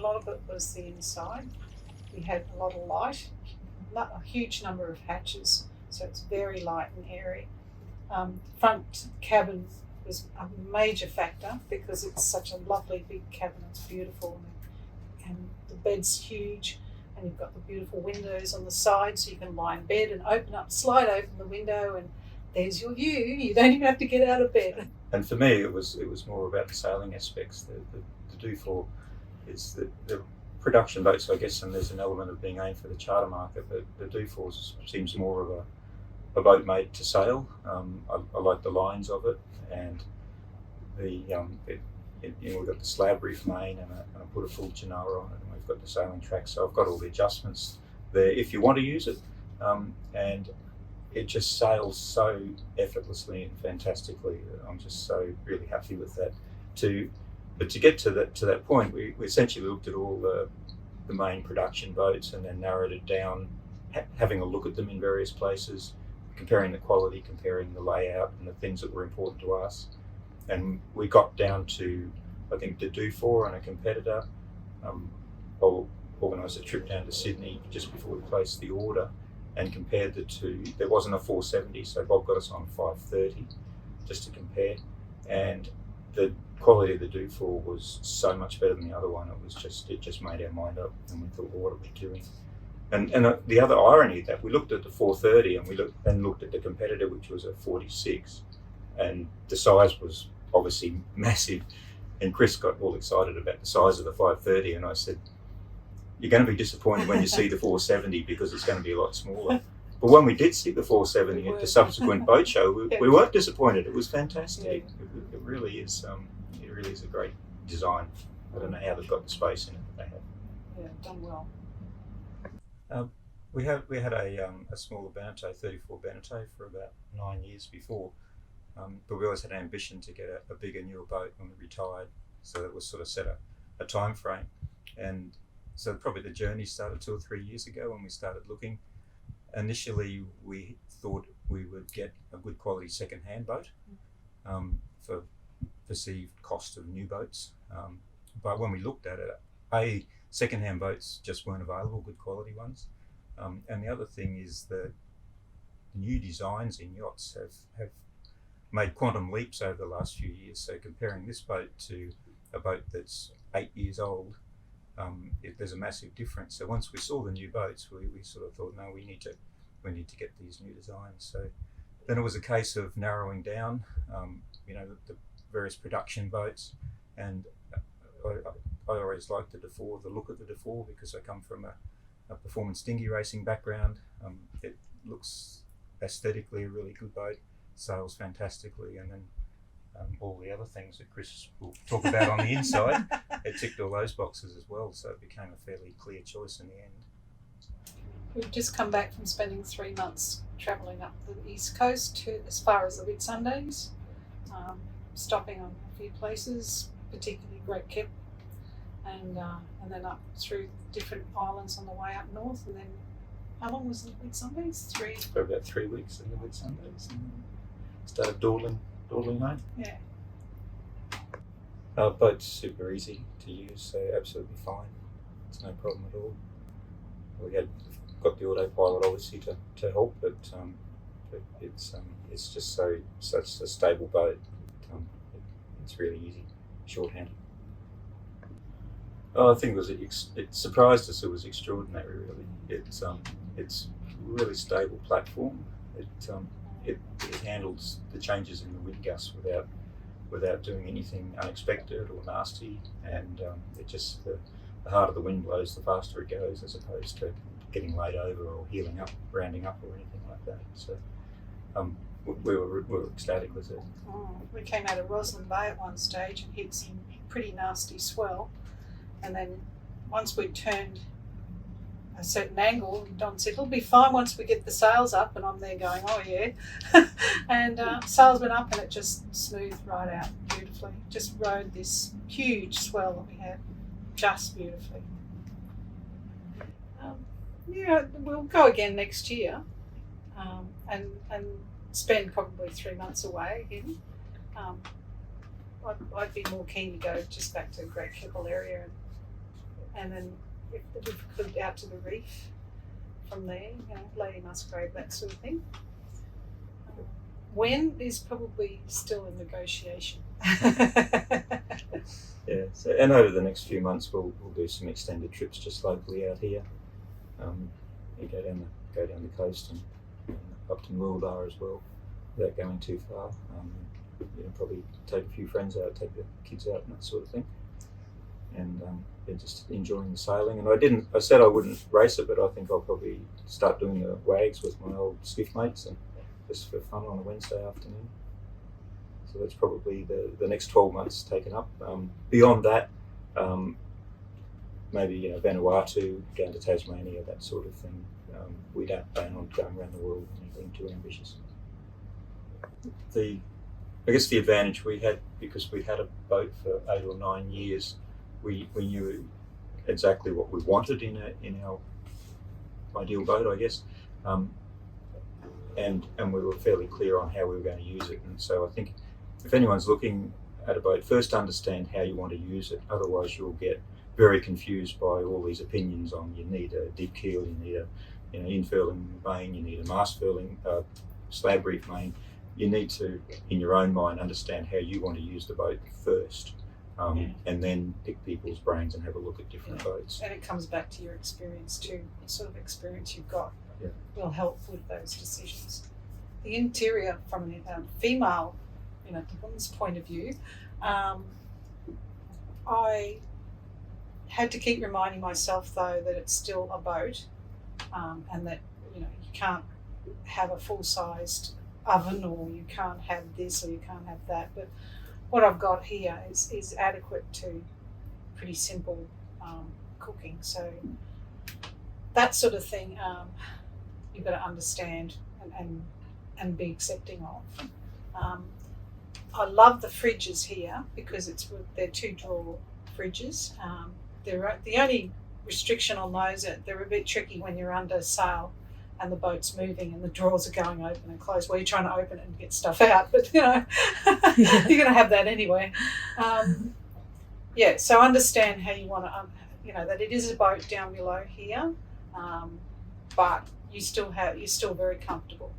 lot of it was the inside. We had a lot of light, a huge number of hatches, so it's very light and airy. Front cabin was a major factor because it's such a lovely big cabin. It's beautiful, and the bed's huge, and you've got the beautiful windows on the side, so you can lie in bed and slide open the window, and there's your view. You don't even have to get out of bed. And for me, it was more about the sailing aspects. The Dufour is the production boats, I guess, and there's an element of being aimed for the charter market, but the Dufour seems more of a boat made to sail. I like the lines of it, and we've got the slab reef main, and I put a full Genoa on it, and we've got the sailing track, so I've got all the adjustments there if you want to use it, and it just sails so effortlessly and fantastically. I'm just so really happy with that. But to get to that point, we essentially looked at all the main production boats and then narrowed it down, having a look at them in various places, comparing the quality, comparing the layout and the things that were important to us. And we got down to, I think, the Dufour and a competitor. I organised a trip down to Sydney just before we placed the order and compared the two. There wasn't a 470, so Bob got us on 530 just to compare. And the quality of the Dufour was so much better than the other one. It just made our mind up, and we thought, well, what are we doing? And the other irony of that, we looked at the 430 and we looked at the competitor, which was a 46, and the size was obviously massive. And Chris got all excited about the size of the 530, and I said, you're going to be disappointed when you see the 470 because it's going to be a lot smaller. But when we did see the 470 at the subsequent boat show, we weren't disappointed. It was fantastic. Yeah. It really is. It really is a great design. I don't know how they've got the space in it, but they have. Yeah, done well. We had a smaller Beneteau, 34 Beneteau, for about 9 years before, but we always had an ambition to get a bigger, newer boat when we retired. So it was sort of set a time frame, and so probably the journey started 2 or 3 years ago when we started looking. Initially, we thought we would get a good quality second-hand boat for perceived cost of new boats. But when we looked at it, second-hand boats just weren't available, good quality ones. And the other thing is that new designs in yachts have made quantum leaps over the last few years. So comparing this boat to a boat that's 8 years old, there's a massive difference. So once we saw the new boats, we sort of thought, no, we need to get these new designs. So then it was a case of narrowing down, the various production boats, and I always liked the Dufour, the look of the Dufour, because I come from a performance dinghy racing background. It looks aesthetically a really good boat, sails fantastically, and then all the other things that Chris will talk about on the inside, it ticked all those boxes as well, so it became a fairly clear choice in the end. We've just come back from spending 3 months travelling up the east coast to as far as the Whitsundays, stopping on a few places, particularly Great Kip, and then up through different islands on the way up north. And then, how long was the Whitsundays? For about 3 weeks in the Whitsundays, and started dawdling home. Yeah. Our boat's super easy to use, so absolutely fine. It's no problem at all. We had got the autopilot obviously to help, but it's just such a stable boat. It's really easy, short-handed. I think it surprised us. It was extraordinary, really. It's really stable platform. It handles the changes in the wind gusts without doing anything unexpected or nasty, and it just the harder the wind blows, the faster it goes, as opposed to getting laid over or heeling up, rounding up, or anything like that. So we were ecstatic with it. We came out of Roslyn Bay at one stage and hit some pretty nasty swell, and then once we turned a certain angle, Don said, it'll be fine once we get the sails up, and I'm there going, oh yeah. And sails went up and it just smoothed right out beautifully. Just rode this huge swell that we had just beautifully. We'll go again next year, and spend probably 3 months away again. I'd be more keen to go just back to Great Keppel area and and then if we could out to the reef from there, Lady Musgrave, that sort of thing. When is probably still in negotiation. Yeah, so, and over the next few months we'll do some extended trips just locally out here. You go down the coast and up to Moolbar as well, without going too far. Probably take a few friends out, take the kids out, and that sort of thing. And just enjoying the sailing. And I said I wouldn't race it, but I think I'll probably start doing the wags with my old skiff mates, and just for fun on a Wednesday afternoon. So that's probably the next 12 months taken up. Beyond that, maybe Vanuatu, going to Tasmania, that sort of thing. We don't plan on going around the world, anything too ambitious. I guess the advantage we had, because we had a boat for 8 or 9 years, we knew exactly what we wanted in our ideal boat, I guess, and we were fairly clear on how we were going to use it. And so I think if anyone's looking at a boat, first understand how you want to use it. Otherwise, you'll get very confused by all these opinions on you need a deep keel, you need a infurling main, you need a mast furling slab reef main. You need to, in your own mind, understand how you want to use the boat first, and then pick people's brains and have a look at different boats. And it comes back to your experience too. What sort of experience you've got will help with those decisions. The interior, from a female, the woman's point of view, I had to keep reminding myself though that it's still a boat, and that you can't have a full-sized oven, or you can't have this, or you can't have that. But what I've got here is adequate to pretty simple cooking. So that sort of thing you've got to understand and be accepting of. I love the fridges here because they're 2-drawer fridges. The only restriction on those, they're a bit tricky when you're under sail and the boat's moving and the drawers are going open and closed. Well, you're trying to open it and get stuff out, but you're going to have that anyway. So understand how you want to, that it is a boat down below here, but you're still very comfortable.